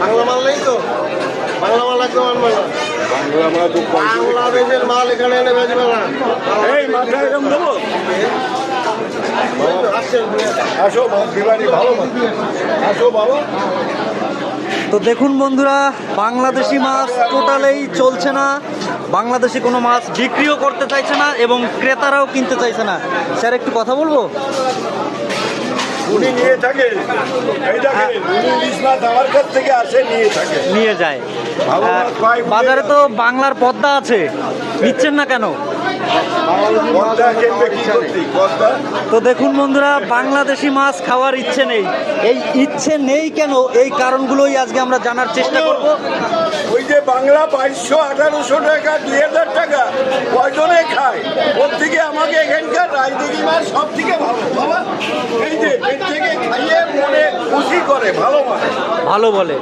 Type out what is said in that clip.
বাংলা মাল নেই তো, বাংলা মাল একদম আনবে না। বাংলাদেশের মাল এখানে এনে বেচবে না। এই মাথা এরকম দেবো। আসো বিবাড়ি ভালো মাছ, আসো বাবা। তো দেখুন বন্ধুরা, বাংলাদেশি মাছ টোটালেই চলছে না, বাংলাদেশি কোনো মাছ বিক্রিও করতে চাইছে না এবং ক্রেতারাও কিনতে চাইছে না। স্যার একটু কথা বলবো? উনি নিয়ে থাকেন, এই দেখেন উনি ইলিশ মাছ আমার কাছ থেকে আসে নিয়ে থাকে, নিয়ে যায়। ভালো মাছ পাই। বাজারে তো বাংলার পদ্মা আছে, নিচ্ছেন না কেন? পদ্মা কিনবে কি করতে, পদ্মা তো দেখুন বন্ধুরা, বাংলাদেশি মাছ খাওয়ার ইচ্ছে নেই। এই ইচ্ছে নেই কেন, এই কারণগুলোই আজকে আমরা জানার চেষ্টা করব। ওই যে বাংলা 2200-1800 টাকা 2000 টাকা কয়জনে খায়, ওর থেকে আমাকে এখানকার রাজদিঘি মাছ সব থেকে ভালো বাবা। এই যে পেট থেকে খাইয়ে মনে খুশি করে, ভালো মাছ ভালো বলে।